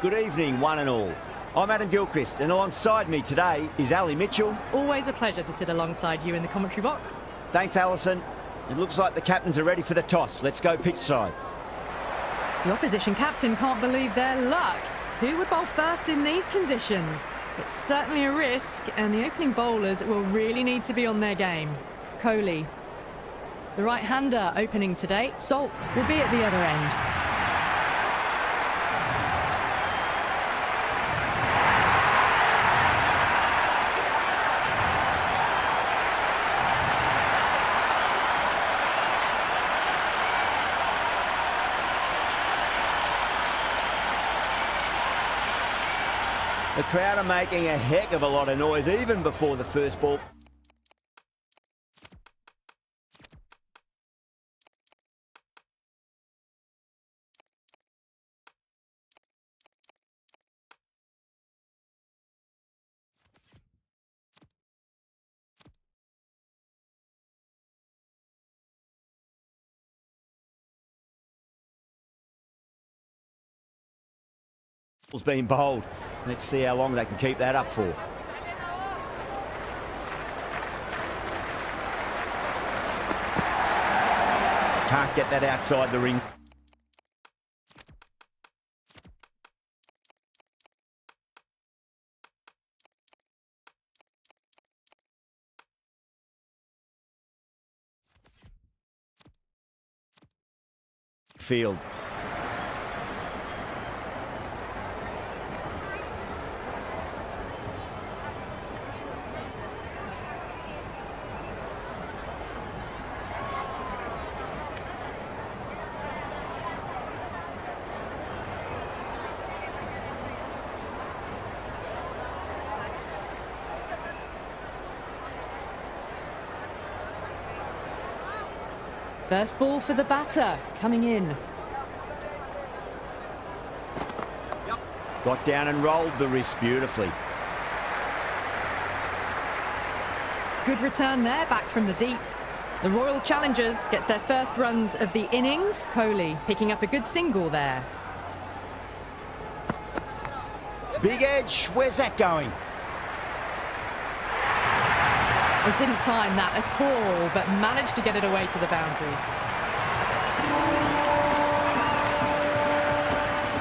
Good evening, one and all. I'm Adam Gilchrist, and alongside me today is Ali Mitchell. Always a pleasure to sit alongside you in the commentary box. Thanks, Alison. It looks like the captains are ready for the toss. Let's go pitch side. The opposition captain can't believe their luck. Who would bowl first in these conditions? It's certainly a risk, and the opening bowlers will really need to be on their game. Kohli. The right-hander opening today. Salt will be at the other end. The crowd are making a heck of a lot of noise even before the first ball. Being bowled. Let's see how long they can keep that up for. Can't get that outside the ring. Field. First ball for the batter, coming in. Got down and rolled the wrist beautifully. Good return there, back from the deep. The Royal Challengers gets their first runs of the innings. Kohli picking up a good single there. Big edge, where's that going? Well, didn't time that at all, but managed to get it away to the boundary.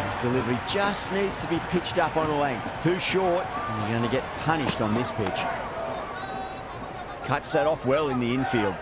This delivery just needs to be pitched up on length. Too short, and you're going to get punished on this pitch. Cuts that off well in the infield.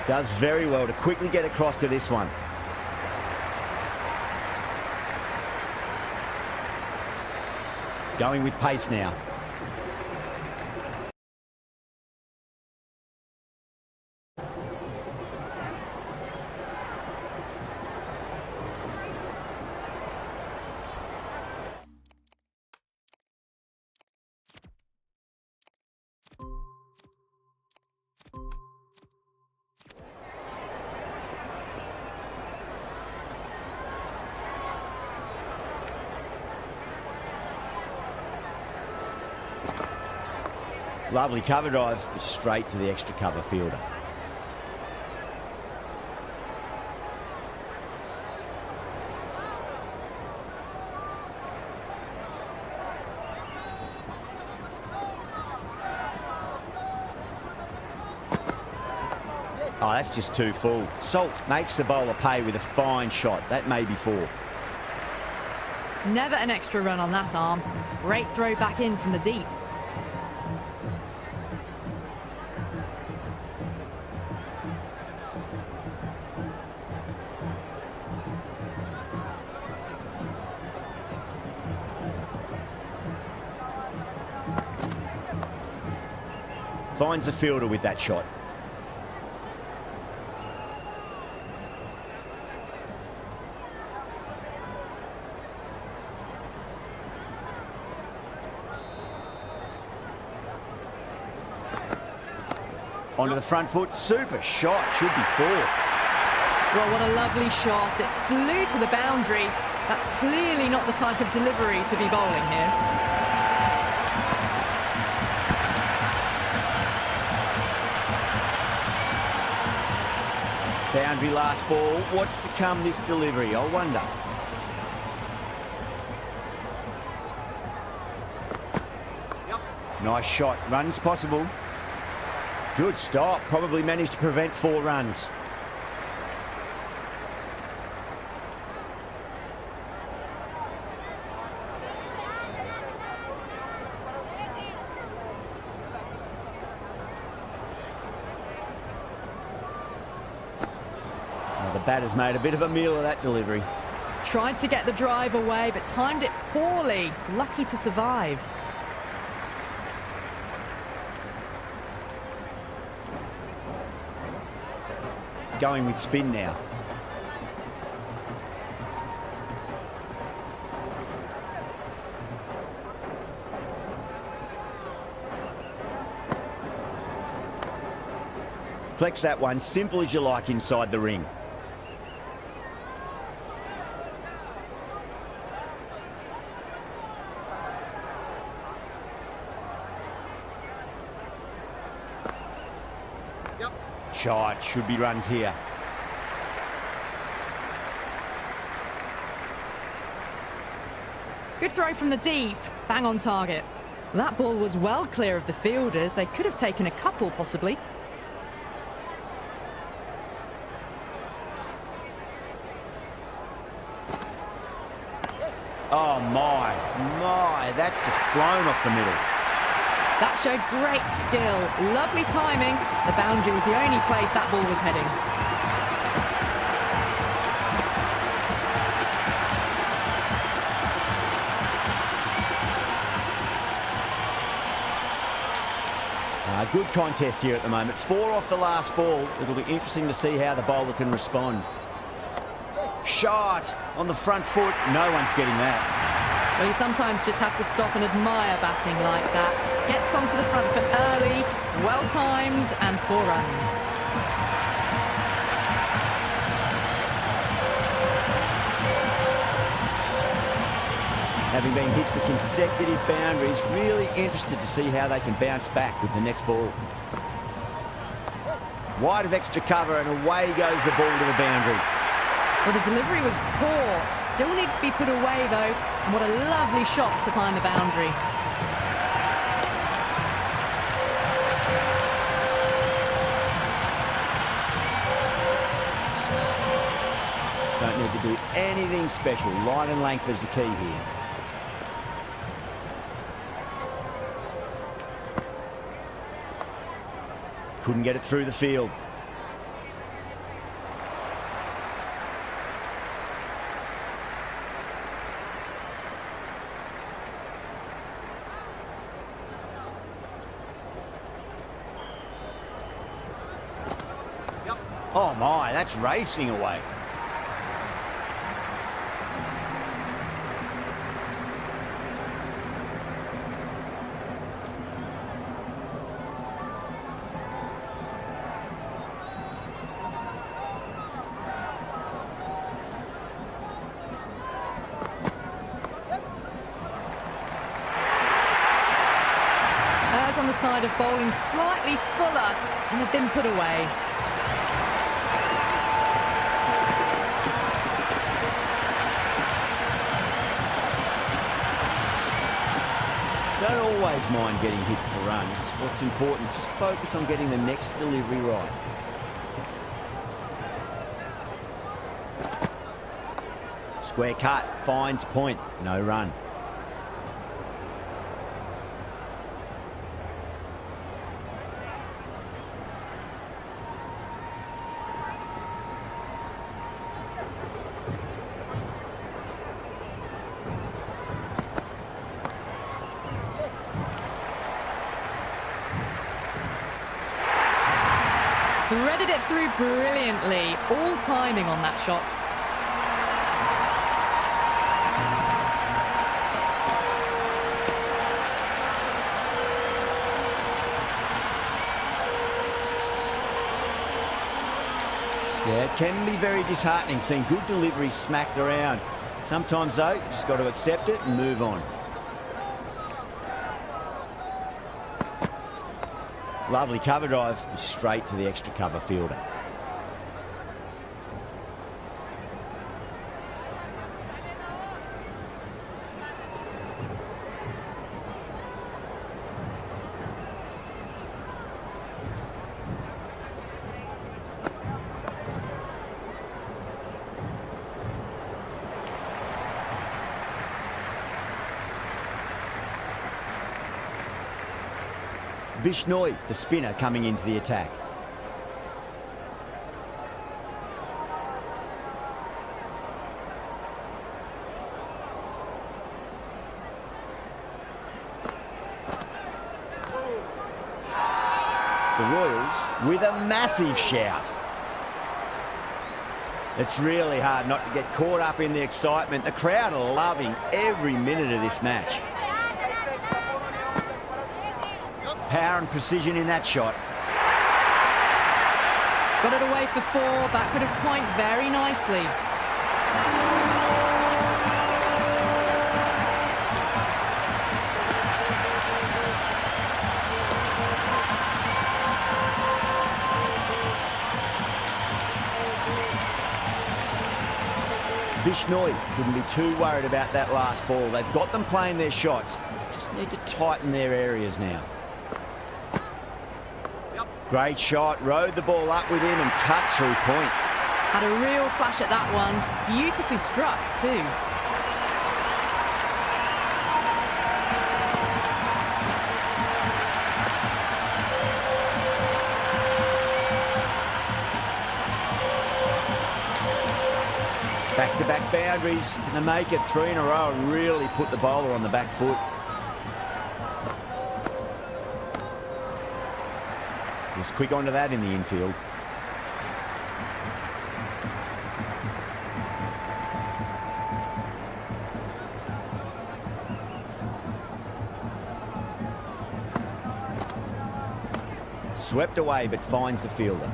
Does very well to quickly get across to this one. Going with pace now. Lovely cover drive, straight to the extra cover fielder. Oh, that's just too full. Salt makes the bowler pay with a fine shot. That may be four. Never an extra run on that arm. Great throw back in from the deep. Finds the fielder with that shot. Onto the front foot. Super shot. Should be 4. Well, what a lovely shot. It flew to the boundary. That's clearly not the type of delivery to be bowling here. Boundary last ball. What's to come this delivery? I wonder. Nice shot. Runs possible. Good stop. Probably managed to prevent 4 runs. Now the batter's made a bit of a meal of that delivery. Tried to get the drive away, but timed it poorly. Lucky to survive. Going with spin now. Flex that one, simple as you like inside the ring. Shot, should be runs here. Good throw from the deep, bang on target. That ball was well clear of the fielders. They could have taken a couple, possibly. Oh my, that's just flown off the middle. That showed great skill, lovely timing. The boundary was the only place that ball was heading. Good contest here at the moment. 4 off the last ball. It'll be interesting to see how the bowler can respond. Shot on the front foot. No one's getting that. Well, you sometimes just have to stop and admire batting like that. Gets onto the front foot early, well timed, and 4 runs. Having been hit for consecutive boundaries, really interested to see how they can bounce back with the next ball. Wide of extra cover, and away goes the ball to the boundary. Well, the delivery was poor. Still needs to be put away, though. And what a lovely shot to find the boundary. Don't need to do anything special. Line and length is the key here. Couldn't get it through the field. Oh my, that's racing away. Errs on the side of bowling slightly fuller and have been put away. Don't always mind getting hit for runs. What's important is just focus on getting the next delivery right. Square cut, finds point, no run. Threaded it through brilliantly. All timing on that shot. can be very disheartening seeing good deliveries smacked around. Sometimes, though, you just got to accept it and move on. Lovely cover drive, straight to the extra cover fielder. Bishnoi, the spinner, coming into the attack. The Royals with a massive shout. It's really hard not to get caught up in the excitement. The crowd are loving every minute of this match. Power and precision in that shot. Got it away for 4, backward of point very nicely. Bishnoi shouldn't be too worried about that last ball. They've got them playing their shots. Just need to tighten their areas now. Great shot, rode the ball up with him and cut through point. Had a real flash at that one. Beautifully struck too. Back-to-back boundaries, and they make it 3 in a row and really put the bowler on the back foot. Was quick onto that in the infield. Swept away but finds the fielder.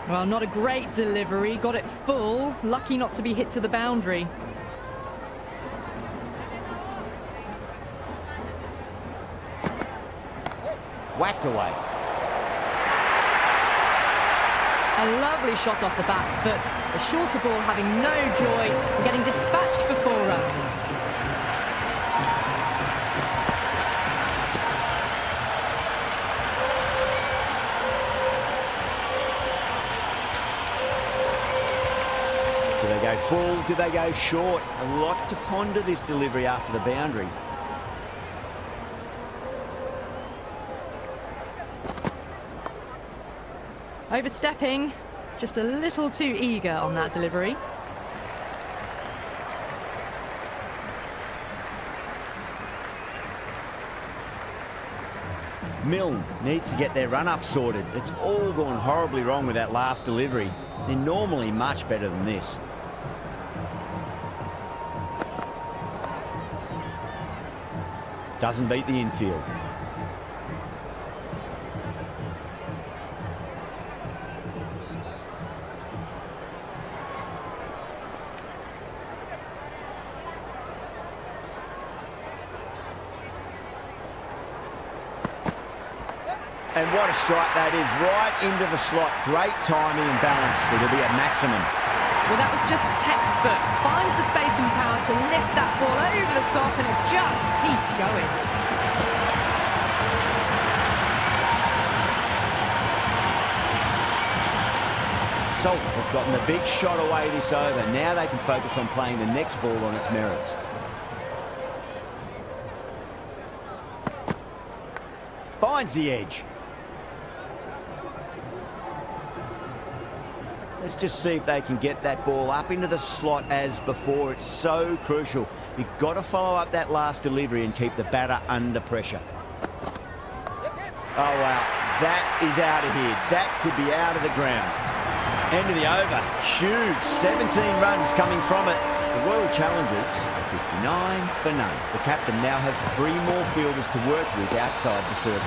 Well, not a great delivery, got it full, lucky not to be hit to the boundary. Whacked away. A lovely shot off the back foot, the shorter ball having no joy and getting dispatched for 4 runs. Do they go full? Do they go short? A lot to ponder this delivery after the boundary. Overstepping, just a little too eager on that delivery. Milne needs to get their run-up sorted. It's all gone horribly wrong with that last delivery. They're normally much better than this. Doesn't beat the infield. And what a strike that is, right into the slot. Great timing and balance. It'll be at maximum. Well, that was just textbook. Finds the space and power to lift that ball over the top, and it just keeps going. Salt has gotten the big shot away this over. Now they can focus on playing the next ball on its merits. Finds the edge. Let's just see if they can get that ball up into the slot as before. It's so crucial. You've got to follow up that last delivery and keep the batter under pressure. Oh, wow. That is out of here. That could be out of the ground. End of the over. Huge. 17 runs coming from it. The Royal Challengers, 59 for none. The captain now has 3 more fielders to work with outside the circle.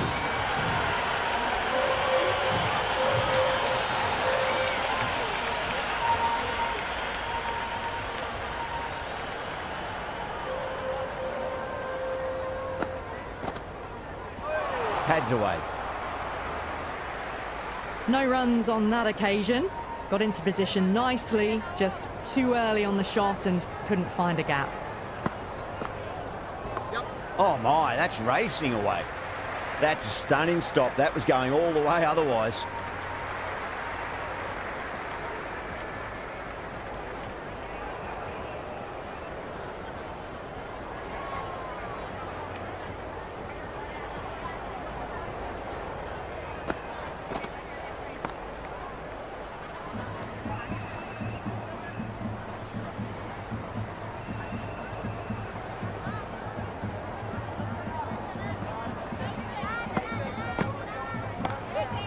Pads away. No runs on that occasion. Got into position nicely, just too early on the shot and couldn't find a gap. Oh my, that's racing away. That's a stunning stop. That was going all the way otherwise.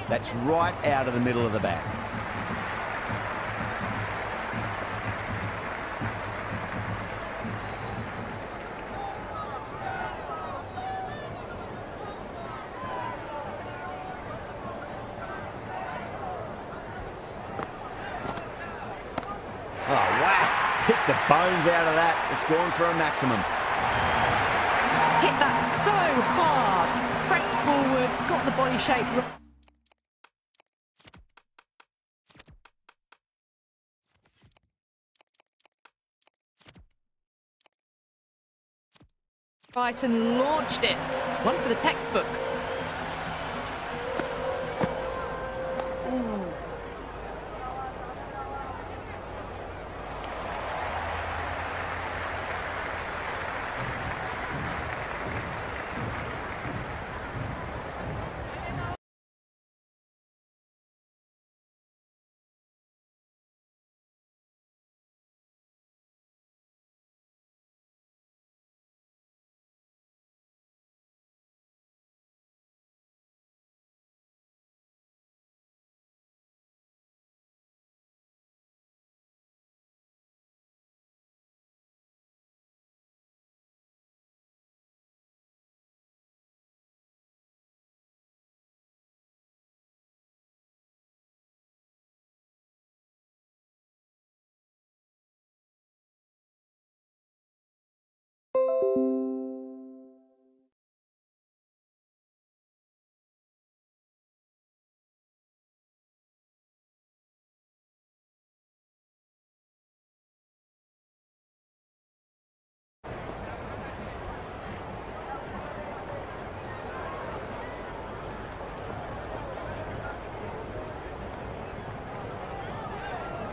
That's right out of the middle of the bat. Oh, whack! Hit the bones out of that. It's gone for a maximum. Hit that so hard. Pressed forward, got the body shape right and launched it. One for the textbook.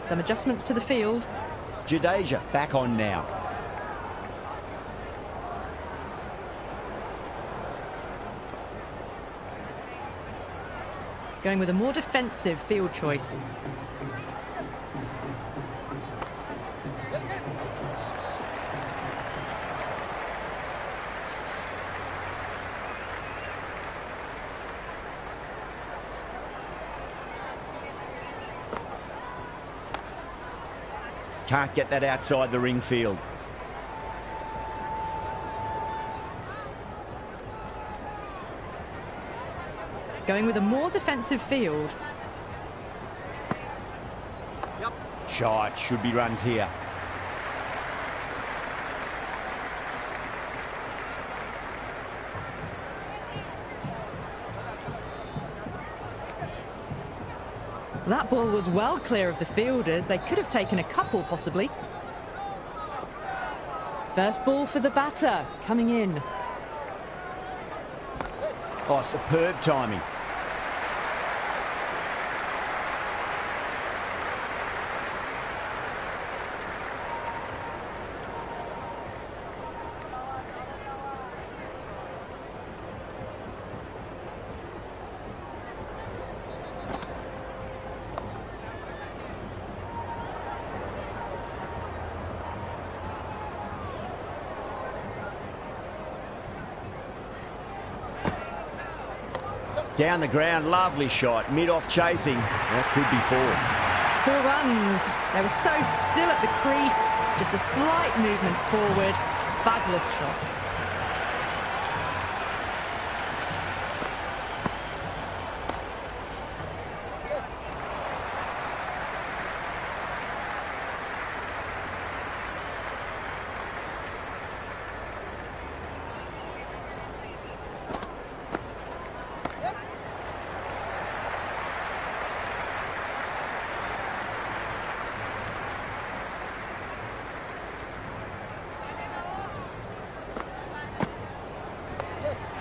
Some adjustments to the field. Jadeja back on now. Going with a more defensive field choice. Can't get that outside the ring field. Going with a more defensive field. Shot, should be runs here. That ball was well clear of the fielders. They could have taken a couple, possibly. First ball for the batter, coming in. Oh, superb timing. Down the ground, lovely shot. Mid-off chasing. That could be 4. 4 runs. They were so still at the crease. Just a slight movement forward. Fabulous shot.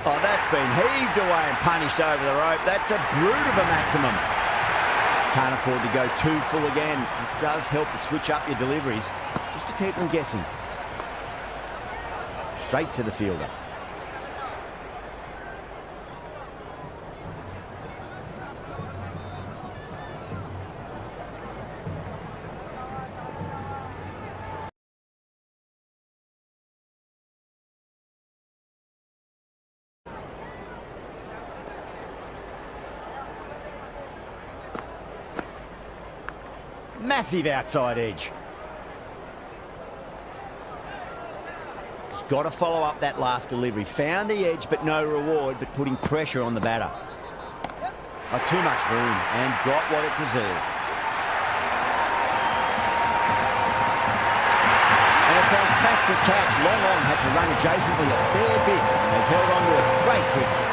Oh, that's been heaved away and punished over the rope. That's a brute of a maximum. Can't afford to go too full again. It does help to switch up your deliveries, just to keep them guessing. Straight to the fielder. Massive outside edge. Just got to follow up that last delivery. Found the edge, but no reward, but putting pressure on the batter. Oh, too much room, and got what it deserved. And a fantastic catch. Long had to run adjacently a fair bit. They've held on to it. Great cricket.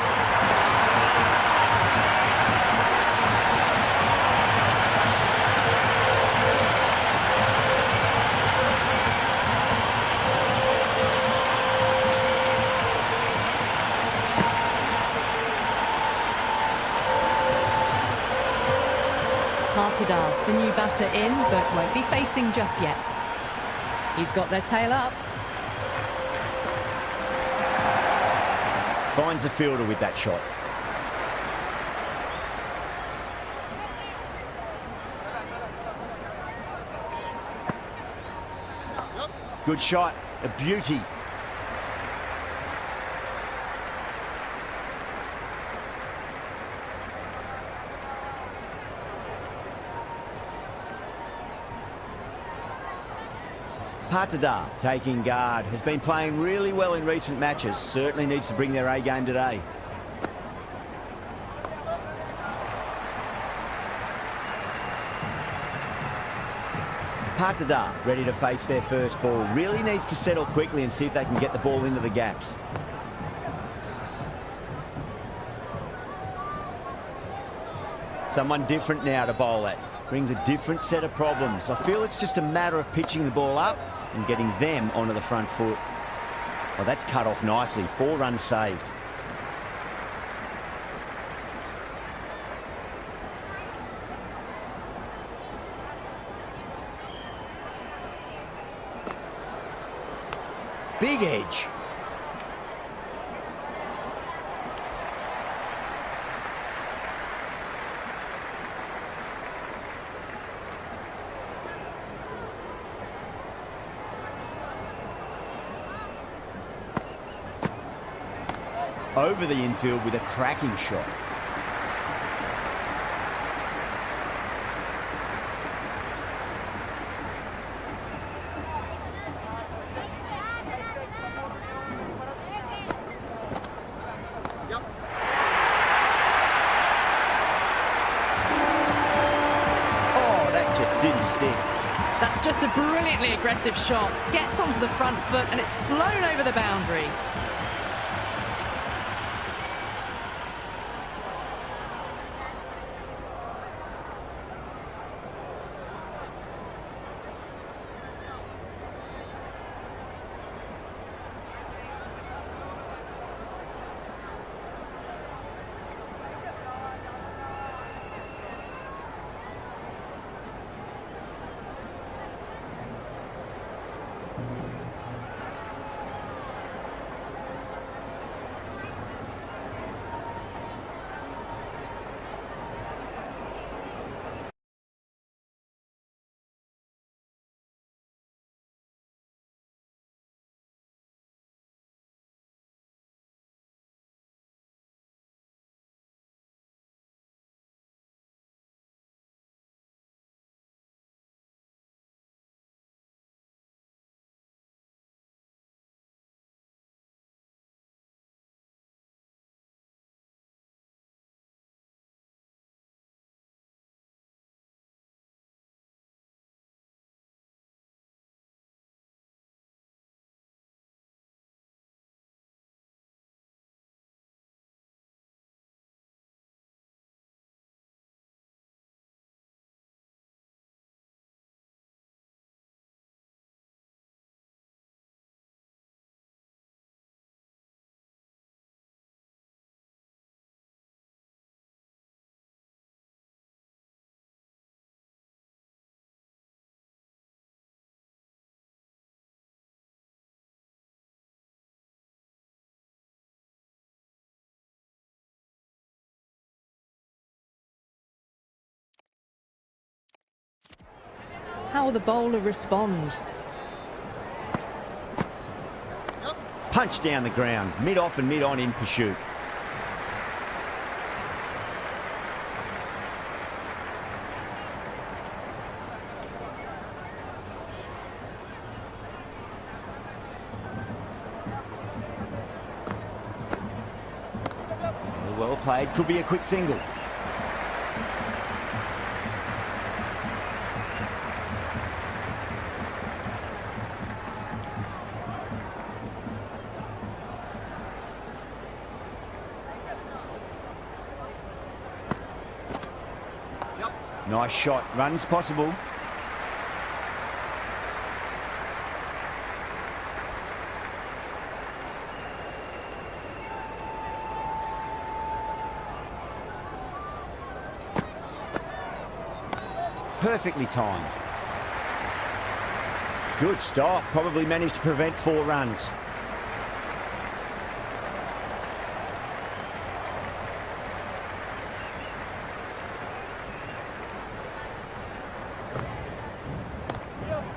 The new batter in, but won't be facing just yet. He's got their tail up. Finds the fielder with that shot. Good shot, a beauty. Patadar taking guard, has been playing really well in recent matches, certainly needs to bring their A game today. Patadar ready to face their first ball, really needs to settle quickly and see if they can get the ball into the gaps. Someone different now to bowl at. Brings a different set of problems. I feel it's just a matter of pitching the ball up and getting them onto the front foot. Well, that's cut off nicely. 4 runs saved. Big edge. Over the infield with a cracking shot. Oh, that just didn't stick. That's just a brilliantly aggressive shot. Gets onto the front foot and it's flown over the boundary. How will the bowler respond? Punch down the ground, mid-off and mid-on in pursuit. Well played, could be a quick single. Nice shot, runs possible. Perfectly timed. Good stop, probably managed to prevent 4 runs.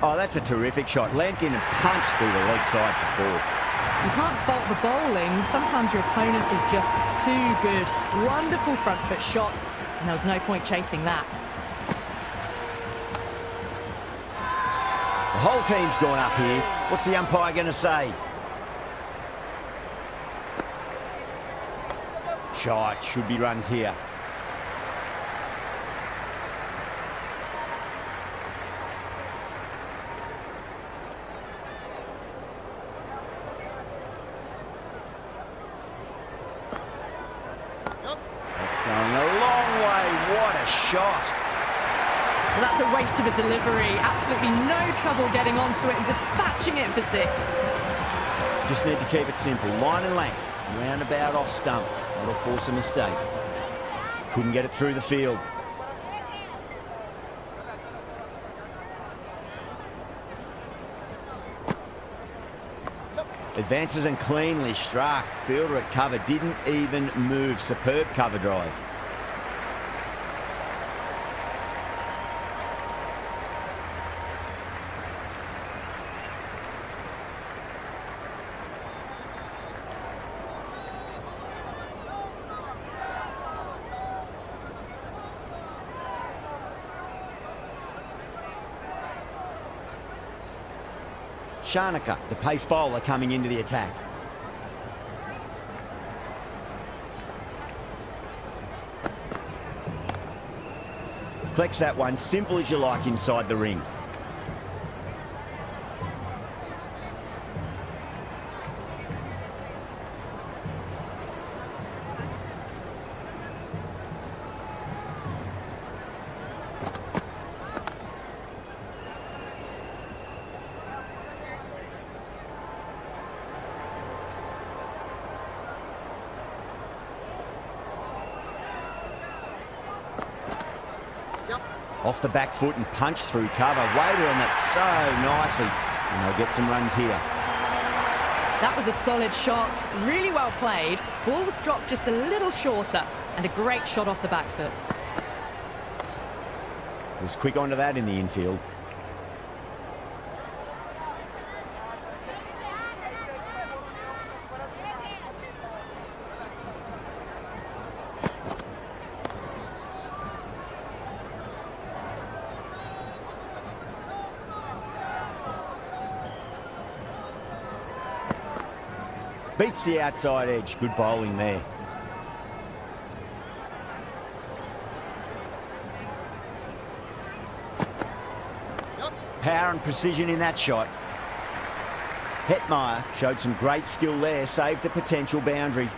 Oh, that's a terrific shot. Leant in and punched through the leg side for 4. You can't fault the bowling. Sometimes your opponent is just too good. Wonderful front foot shot, and there was no point chasing that. The whole team's gone up here. What's the umpire going to say? Shot, should be runs here. That's going a long way. What a shot. Well, that's a waste of a delivery. Absolutely no trouble getting onto it and dispatching it for 6. Just need to keep it simple. Line and length. Roundabout off stump. That'll force a mistake. Couldn't get it through the field. Advances and cleanly struck. Fielder at cover didn't even move. Superb cover drive. Shanaka, the pace bowler, coming into the attack. Collects that one, simple as you like, inside the ring. Off the back foot and punch through cover. Wader on that so nicely. And they'll get some runs here. That was a solid shot. Really well played. Ball was dropped just a little shorter. And a great shot off the back foot. Was quick onto that in the infield. Beats the outside edge. Good bowling there. Power and precision in that shot. Hetmeyer showed some great skill there. Saved a potential boundary.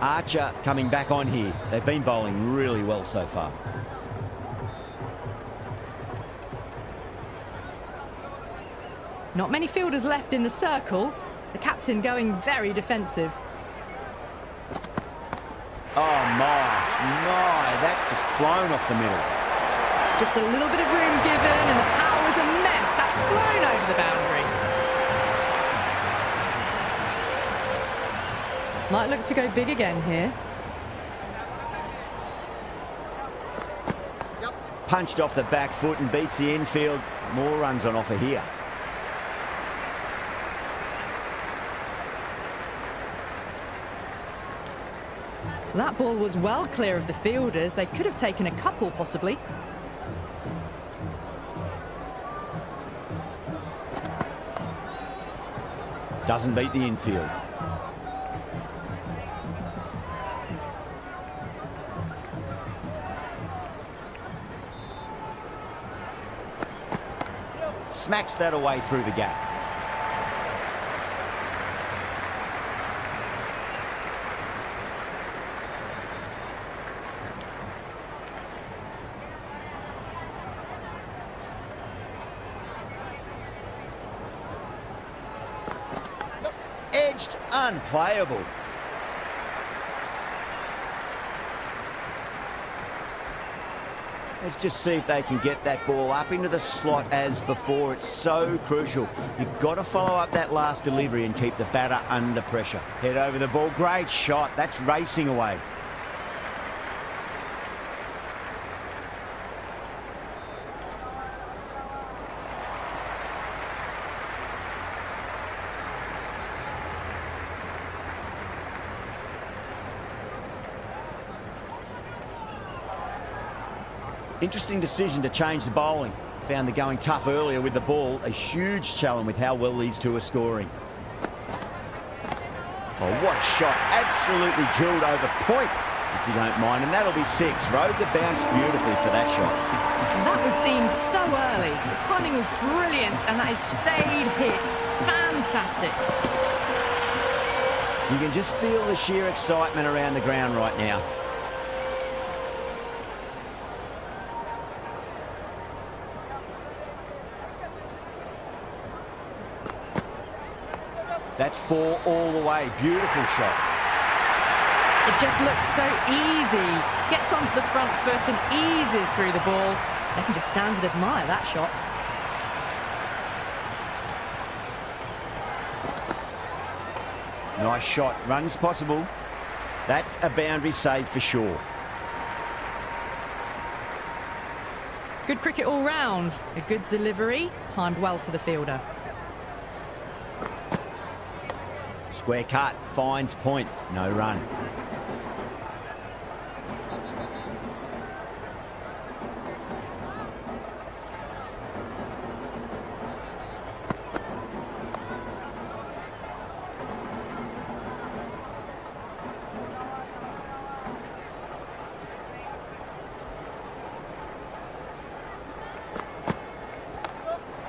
Archer coming back on here. They've been bowling really well so far. Not many fielders left in the circle. The captain going very defensive. Oh my, that's just flown off the middle. Just a little bit of room given and the power was immense. That's flown over the boundary. Might look to go big again here. Punched off the back foot and beats the infield. More runs on offer here. That ball was well clear of the fielders. They could have taken a couple, possibly. Doesn't beat the infield. Smacks that away through the gap. Edged, unplayable. Let's just see if they can get that ball up into the slot as before. It's so crucial. You've got to follow up that last delivery and keep the batter under pressure. Head over the ball. Great shot. That's racing away. Interesting decision to change the bowling. Found the going tough earlier with the ball. A huge challenge with how well these two are scoring. Oh, what a shot. Absolutely drilled over point, if you don't mind. And that'll be 6. Rode the bounce beautifully for that shot. That was seen so early. The timing was brilliant, and that is stayed hit. Fantastic. You can just feel the sheer excitement around the ground right now. That's 4 all the way. Beautiful shot. It just looks so easy. Gets onto the front foot and eases through the ball. They can just stand and admire that shot. Nice shot. Runs possible. That's a boundary save for sure. Good cricket all round. A good delivery, timed well to the fielder. Square cut, finds point, no run.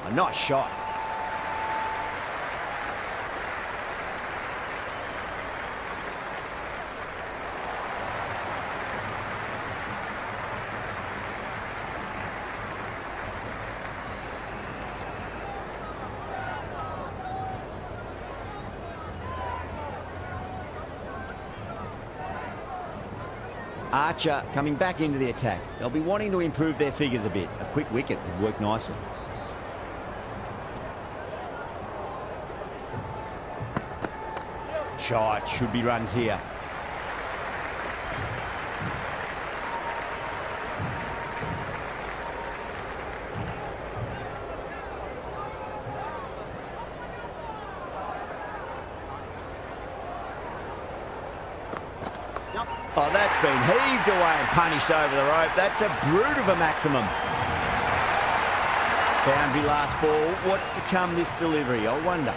A nice shot. Archer coming back into the attack. They'll be wanting to improve their figures a bit. A quick wicket would work nicely. Shot, should be runs here. Oh, that's been heaved away and punished over the rope. That's a brute of a maximum. Boundary last ball. What's to come this delivery? I wonder.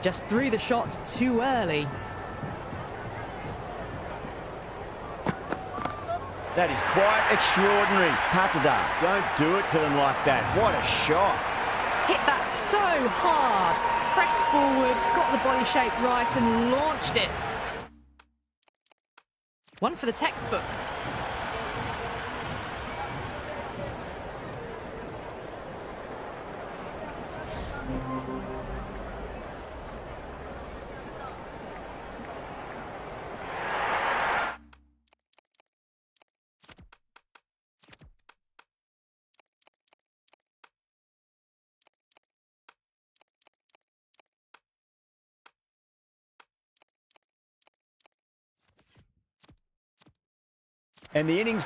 Just threw the shot too early. That is quite extraordinary. Patada, don't do it to them like that. What a shot. Hit that so hard. Pressed forward, got the body shape right and launched it. One for the textbook. And the innings...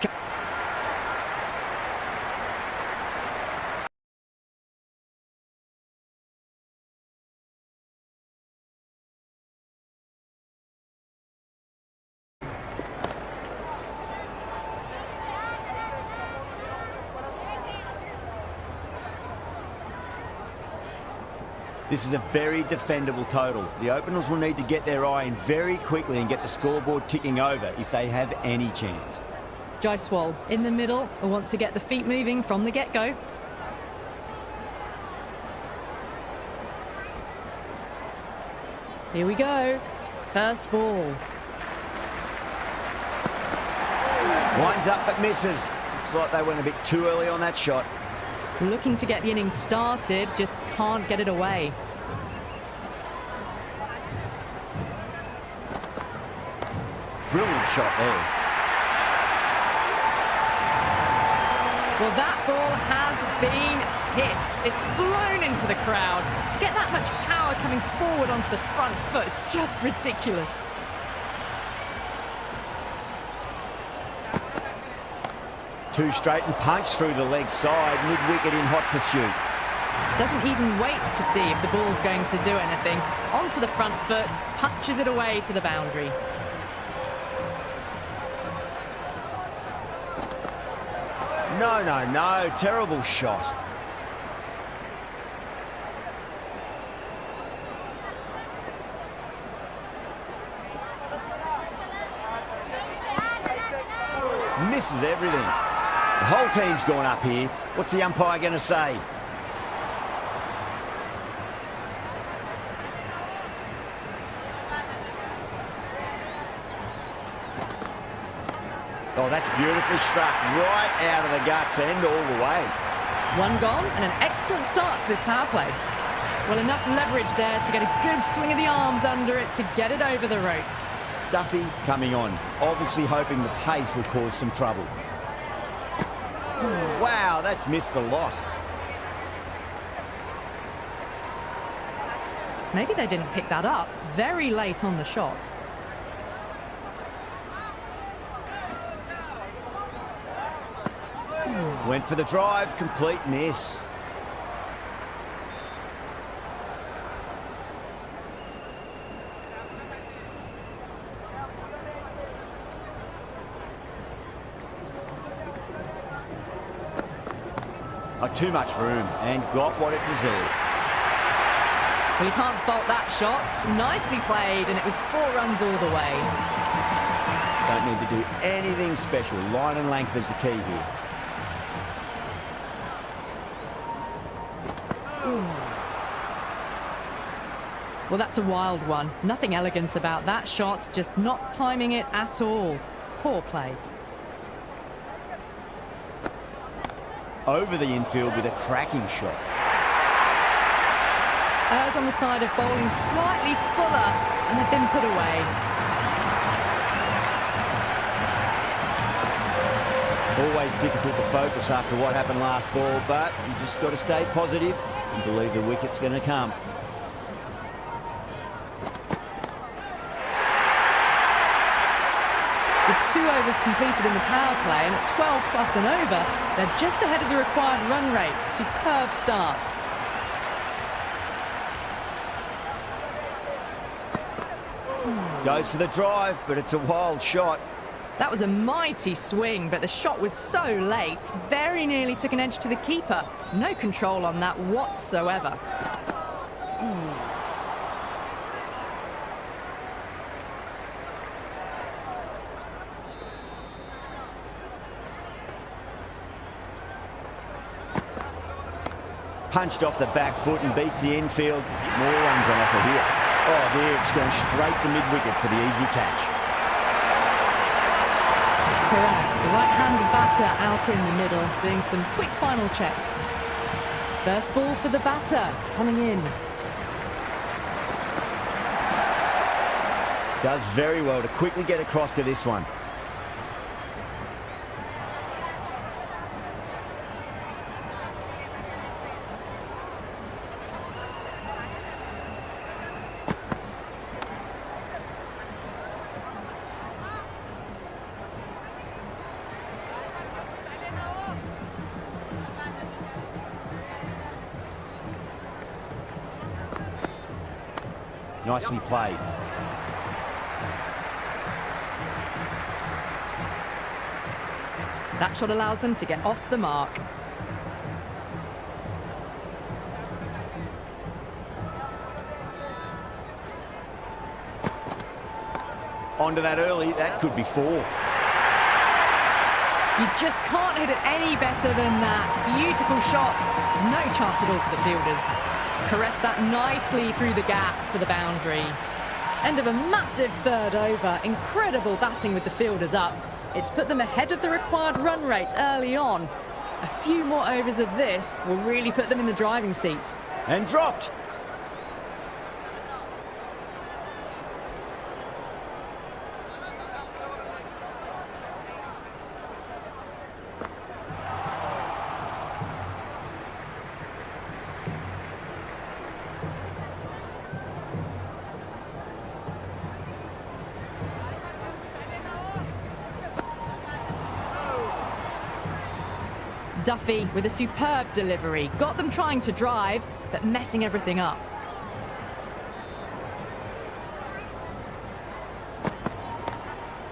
This is a very defendable total. The openers will need to get their eye in very quickly and get the scoreboard ticking over if they have any chance. Jaiswal in the middle. I want to get the feet moving from the get-go. Here we go. First ball. Winds up but misses. Looks like they went a bit too early on that shot. Looking to get the innings started, just can't get it away. Brilliant shot there. Well, that ball has been hit. It's flown into the crowd. To get that much power coming forward onto the front foot is just ridiculous. Two straight and punch through the leg side, mid-wicket in hot pursuit. Doesn't even wait to see if the ball's going to do anything. Onto the front foot, punches it away to the boundary. No, no, no. Terrible shot. Misses everything. The whole team's gone up here. What's the umpire going to say? Oh, that's beautifully struck. Right out of the guts end all the way. One gone and an excellent start to this power play. Well, enough leverage there to get a good swing of the arms under it to get it over the rope. Duffy coming on, obviously hoping the pace will cause some trouble. Wow, that's missed the lot. Maybe they didn't pick that up very late on the shot. Went for the drive, complete miss. Too much room and got what it deserved. Well, you can't fault that shot. Nicely played, and it was 4 runs all the way. Don't need to do anything special. Line and length is the key here. Well, that's a wild one. Nothing elegant about that shot, just not timing it at all. Poor play. Over the infield with a cracking shot. Errs on the side of bowling slightly fuller, and they've been put away. Always difficult to focus after what happened last ball, but you just got to stay positive and believe the wicket's going to come. With 2 overs completed in the power play and at 12 plus and over, they're just ahead of the required run rate. Superb start. Goes for the drive, but it's a wild shot. That was a mighty swing, but the shot was so late, very nearly took an edge to the keeper. No control on that whatsoever. Punched off the back foot and beats the infield. More runs on offer here. Oh, there, it's gone straight to mid-wicket for the easy catch. Correct. The right-handed batter out in the middle, doing some quick final checks. First ball for the batter, coming in. Does very well to quickly get across to this one. Nicely played. That shot allows them to get off the mark. Onto that early, that could be 4. You just can't hit it any better than that. Beautiful shot. No chance at all for the fielders. Caressed that nicely through the gap to the boundary. End of a massive third over. Incredible batting with the fielders up. It's put them ahead of the required run rate early on. A few more overs of this will really put them in the driving seat. And dropped. Duffy with a superb delivery. Got them trying to drive, but messing everything up.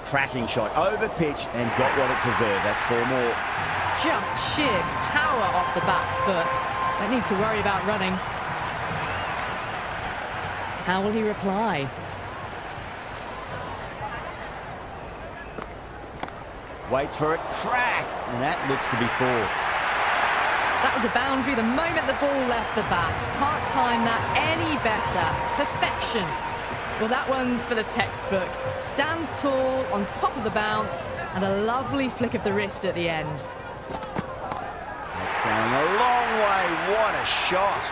Cracking shot, over pitch and got what it deserved. That's 4 more. Just sheer power off the back foot. Don't need to worry about running. How will he reply? Waits for it, crack, and that looks to be 4. That was a boundary the moment the ball left the bat. Can't time that any better. Perfection. Well, that one's for the textbook. Stands tall on top of the bounce and a lovely flick of the wrist at the end. That's going a long way. What a shot.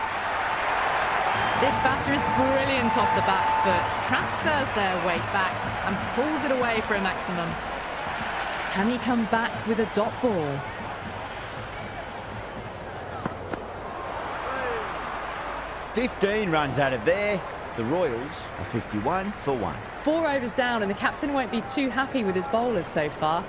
This batter is brilliant off the back foot. Transfers their weight back and pulls it away for a maximum. Can he come back with a dot ball? "15 runs out of there. The Royals are 51 for 1. 4 overs down and the captain won't be too happy with his bowlers so far.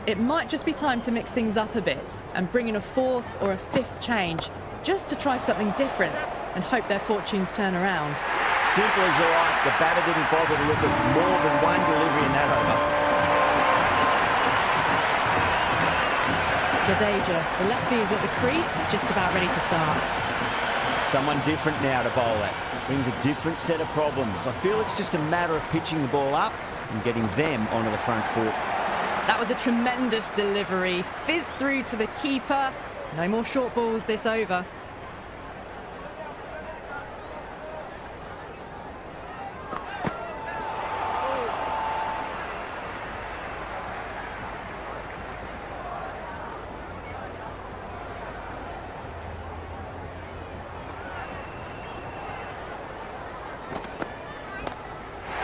It might just be time to mix things up a bit and bring in a 4th or a 5th change just to try something different and hope their fortunes turn around. Simple as you like, the batter didn't bother to look at more than one delivery in that over. Jadeja, the lefty is at the crease, just about ready to start. Someone different now to bowl at. Brings a different set of problems. I feel it's just a matter of pitching the ball up and getting them onto the front foot. That was a tremendous delivery. Fizzed through to the keeper. No more short balls this over.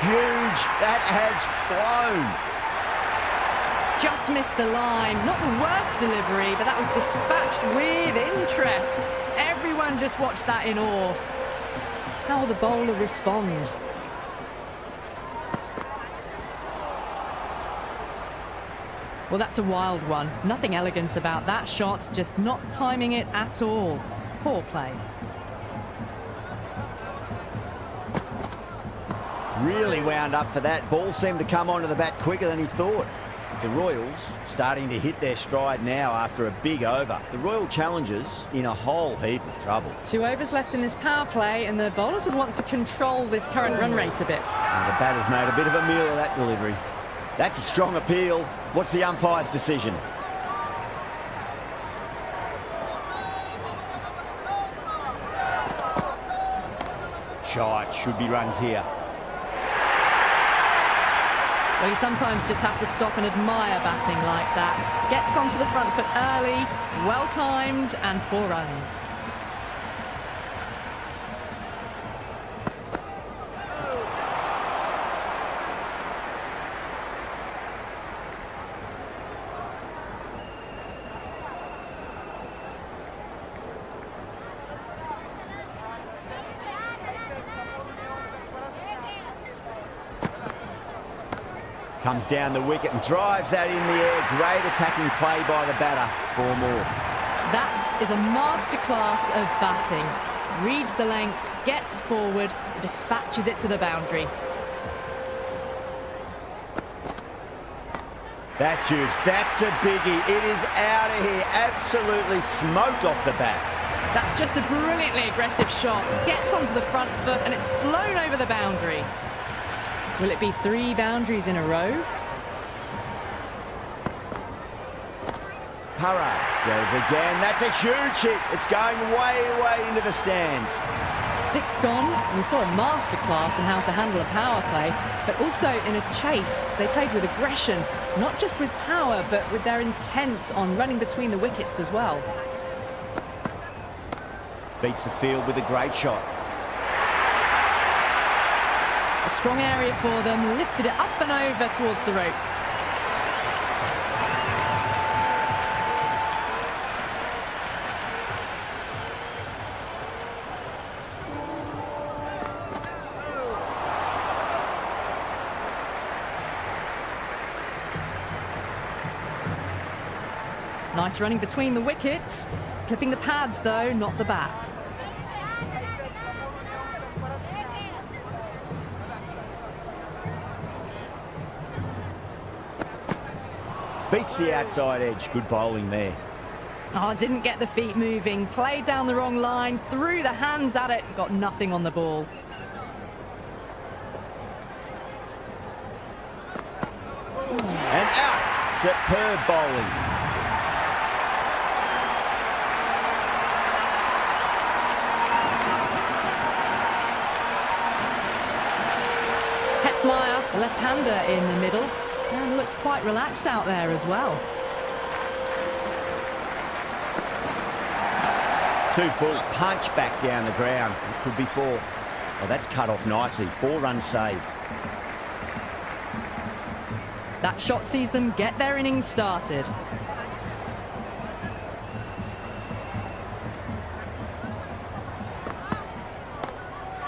Huge. That has flown. Just missed the line. Not the worst delivery, but that was dispatched with interest. Everyone just watched that in awe. How will the bowler respond? Well, that's a wild one. Nothing elegant about that shot, just not timing it at all. Poor play. Really wound up for that. Ball seemed to come onto the bat quicker than he thought. The Royals starting to hit their stride now after a big over. The Royal challengers in a whole heap of trouble. 2 overs left in this power play and the bowlers would want to control this current run rate a bit. And the batter's made a bit of a meal of that delivery. That's a strong appeal. What's the umpire's decision? Shot, should be runs here. Well, you sometimes just have to stop and admire batting like that. Gets onto the front foot early, well-timed, and 4 runs. Comes down the wicket and drives that in the air. Great attacking play by the batter. 4 more. That is a masterclass of batting. reads the length, gets forward, and dispatches it to the boundary. That's huge. That's a biggie. It is out of here. Absolutely smoked off the bat. That's just a brilliantly aggressive shot. Gets onto the front foot and it's flown over the boundary. Will it be 3 boundaries in a row? Parra goes again. That's a huge hit. It's going way into the stands. 6 gone. We saw a masterclass in how to handle a power play, but also in a chase. They played with aggression, not just with power, but with their intent on running between the wickets as well. Beats the field with a great shot. A strong area for them, lifted it up and over towards the rope. Nice running between the wickets. Clipping the pads though, not the bats. Beats the outside edge. Good bowling there. Oh, didn't get the feet moving. Played down the wrong line, threw the hands at it, got nothing on the ball. And out. Superb bowling. The left-hander in the middle, and looks quite relaxed out there as well. 2 full, punch back down the ground. It could be 4. Oh, that's cut off nicely. 4 runs saved. That shot sees them get their innings started.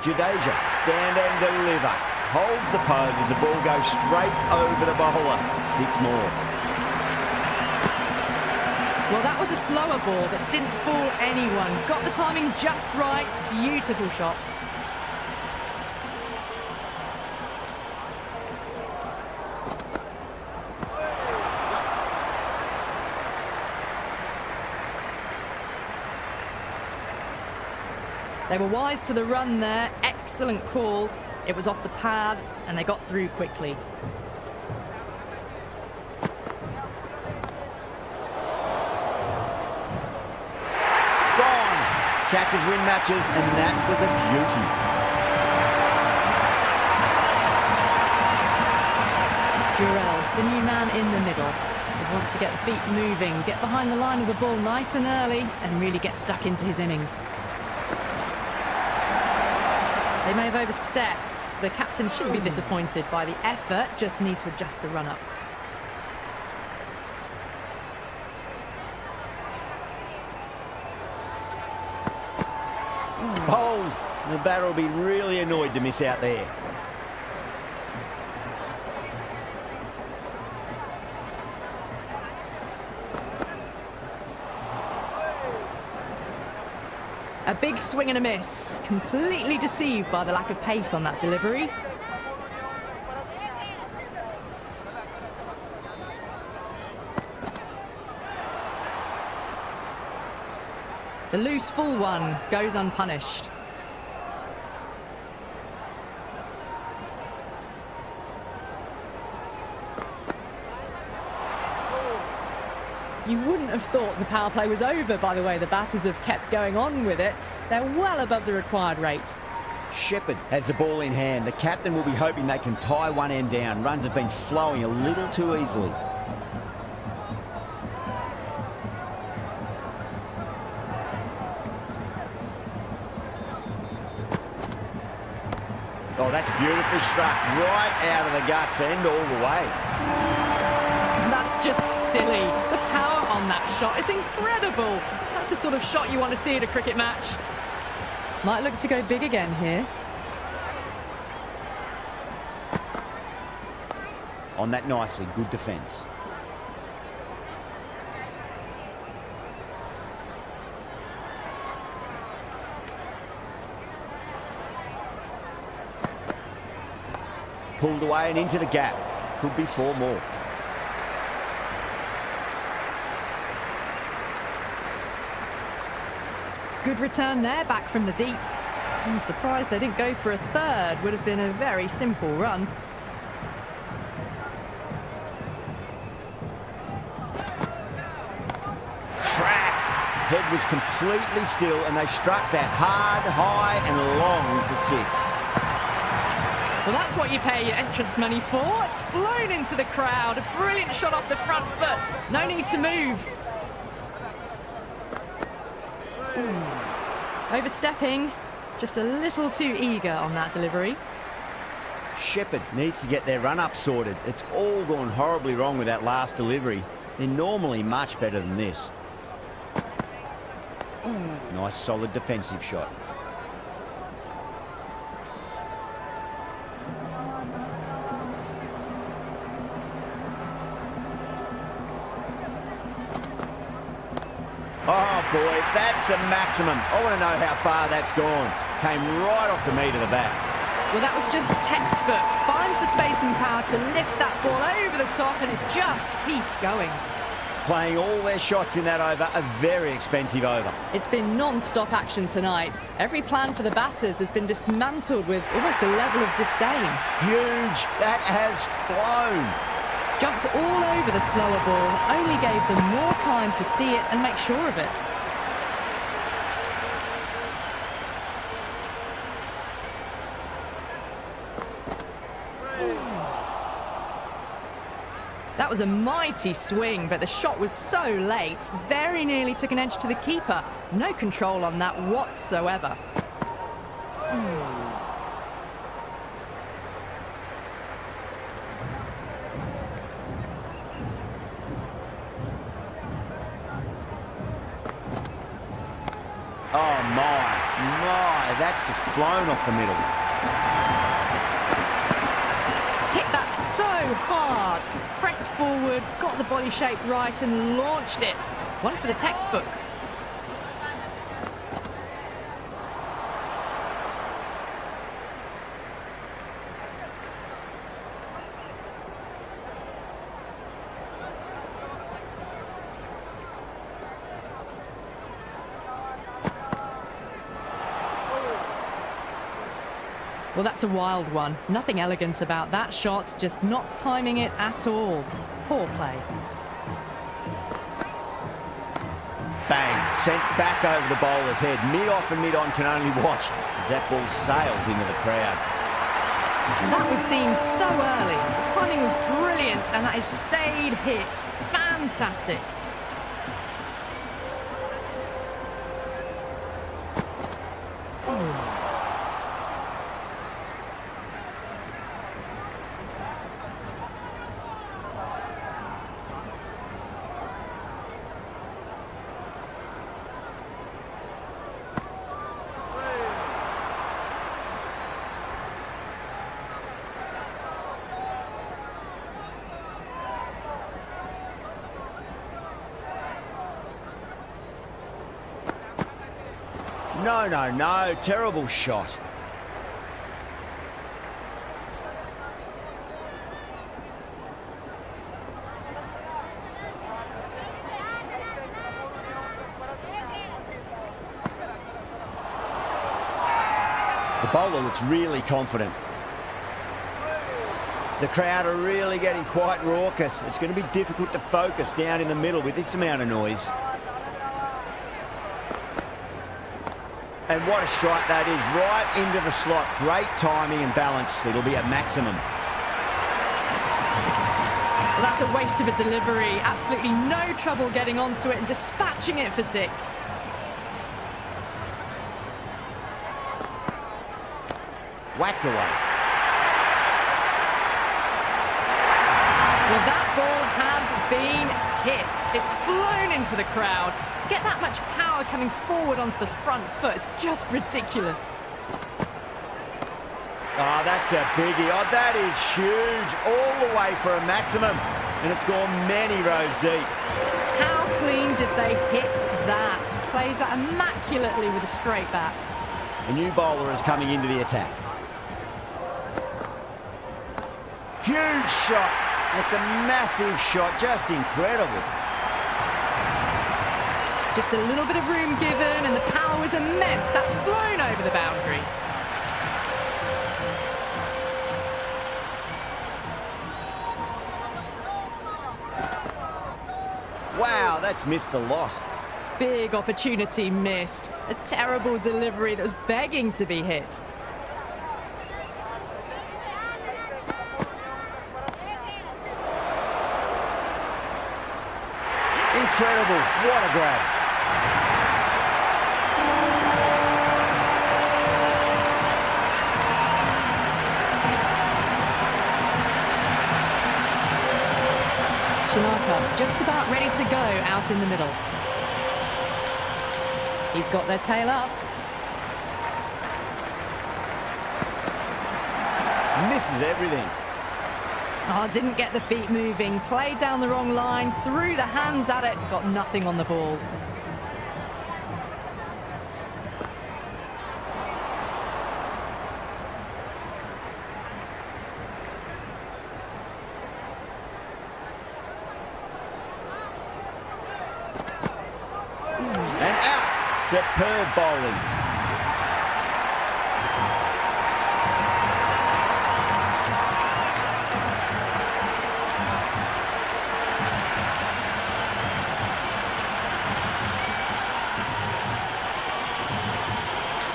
Jadeja, stand and deliver. Holds the pose as the ball goes straight over the bowler. 6 more. Well, that was a slower ball that didn't fool anyone. Got the timing just right. Beautiful shot. They were wise to the run there. Excellent call. It was off the pad, and they got through quickly. Gone! Catches win matches, and that was a beauty. Jurel, the new man in the middle. He wants to get the feet moving, get behind the line of the ball nice and early, and really get stuck into his innings. They may have overstepped. The captain shouldn't be disappointed by the effort, just need to adjust the run-up. Bowled. The batter will be really annoyed to miss out there. A big swing and a miss. Completely deceived by the lack of pace on that delivery. The loose full one goes unpunished. You wouldn't have thought the power play was over by the way the batters have kept going on with it. They're well above the required rate. Shepherd has the ball in hand. The captain will be hoping they can tie one end down. Runs have been flowing a little too easily. Oh, that's beautifully struck. Right out of the guts and all the way. That's just silly. The power on that shot is incredible. That's the sort of shot you want to see at a cricket match. Might look to go big again here. On that nicely, good defence. pulled away and into the gap. Could be 4 more. Good return there, back from the deep. I'm surprised they didn't go for a third. Would have been a very simple run. Crack! Head was completely still and they struck that hard, high and long for 6. Well, that's what you pay your entrance money for. It's flown into the crowd. A brilliant shot off the front foot. No need to move. Overstepping. Just a little too eager on that delivery. Shepherd needs to get their run-up sorted. It's all gone horribly wrong with that last delivery. They're normally much better than this. Nice solid defensive shot. Oh boy, that's a maximum. I want to know how far that's gone. Came right off the meat of the bat. Well, that was just textbook. Finds the space and power to lift that ball over the top, and it just keeps going. Playing all their shots in that over, a very expensive over. It's been non-stop action tonight. Every plan for the batters has been dismantled with almost a level of disdain. Huge. That has flown. Jumped all over the slower ball, only gave them more time to see it and make sure of it. That was a mighty swing, but the shot was so late, very nearly took an edge to the keeper. No control on that whatsoever. Oh my, that's just flown off the middle. Hit that so hard. Pressed forward, got the body shape right and launched it. One for the textbook. Well, that's a wild one. Nothing elegant about that shot, just not timing it at all. Poor play. Bang, sent back over the bowler's head. Mid-off and mid-on can only watch as that ball sails into the crowd. That was seen so early. The timing was brilliant and that is stayed hit. Fantastic. No, terrible shot. The bowler looks really confident. The crowd are really getting quite raucous. It's going to be difficult to focus down in the middle with this amount of noise. And what a strike that is, right into the slot. Great timing and balance. It'll be a maximum. Well, that's a waste of a delivery. Absolutely no trouble getting onto it and dispatching it for 6. Whacked away. Well, that ball has been hit. It's flown into the crowd. To get that much power coming forward onto the front foot is just ridiculous. Oh, that's a biggie. Oh, that is huge. All the way for a maximum. And it's gone many rows deep. How clean did they hit that? Plays that immaculately with a straight bat. A new bowler is coming into the attack. Huge shot. It's a massive shot, just incredible. Just a little bit of room given and the power was immense. That's flown over the boundary. Wow, that's missed the lot. Big opportunity missed. A terrible delivery that was begging to be hit. Incredible. What a grab. Sri Lanka just about ready to go out in the middle. He's got their tail up. Misses everything. Oh, didn't get the feet moving. Played down the wrong line. Threw the hands at it. Got nothing on the ball. And out. Superb bowling.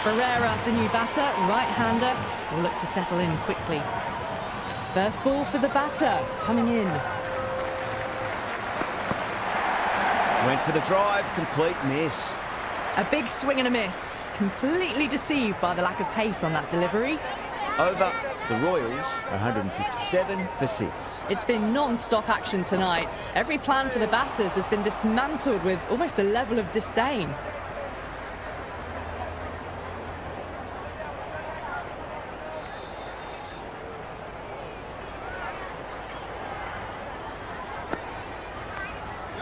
Ferreira, the new batter, right-hander, will look to settle in quickly. First ball for the batter, coming in. Went for the drive, complete miss. A big swing and a miss. Completely deceived by the lack of pace on that delivery. Over. The Royals, 157 for 6. It's been non-stop action tonight. Every plan for the batters has been dismantled with almost a level of disdain.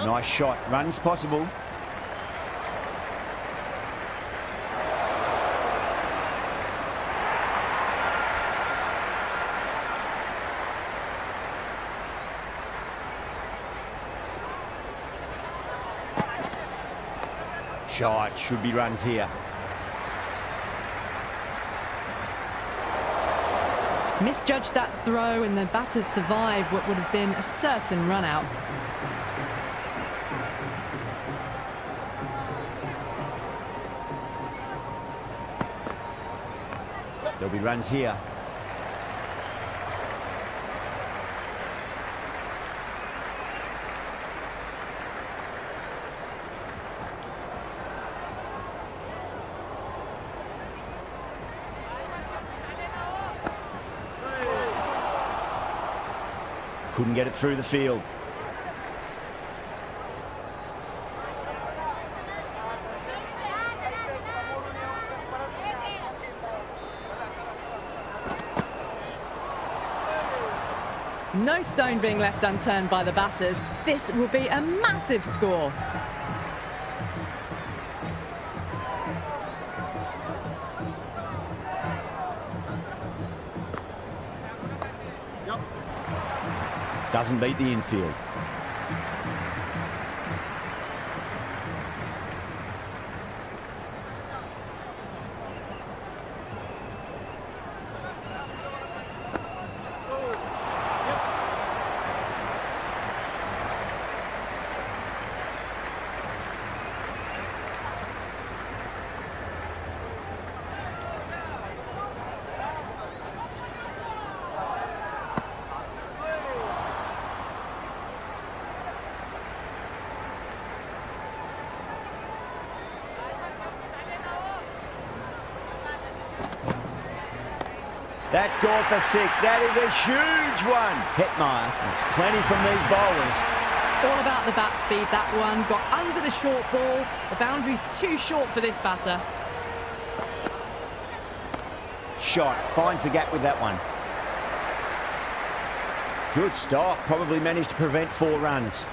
Nice shot. Runs possible. Shot. Should be runs here. Misjudged that throw and the batters survived what would have been a certain run-out. There'll be runs here. Couldn't get it through the field. No stone being left unturned by the batters. This will be a massive score. Doesn't beat the infield. That's gone for 6. That is a huge one. Hetmeyer, there's plenty from these bowlers. All about the bat speed, that one. Got under the short ball. The boundary's too short for this batter. Shot. Finds the gap with that one. Good stop. Probably managed to prevent 4 runs.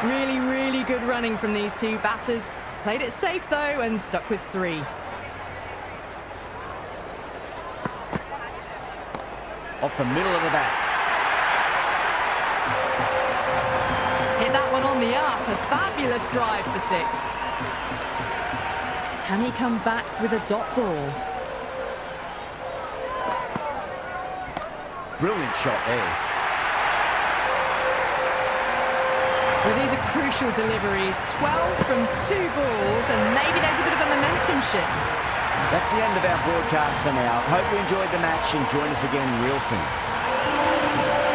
Really, really good running from these two batters. Played it safe, though, and stuck with 3. off the middle of the bat. Hit that one on the up. A fabulous drive for 6. Can he come back with a dot ball? Brilliant shot there. Well, these are crucial deliveries. 12 from 2 balls, and maybe there's a bit of a momentum shift. That's the end of our broadcast for now. Hope you enjoyed the match and join us again real soon.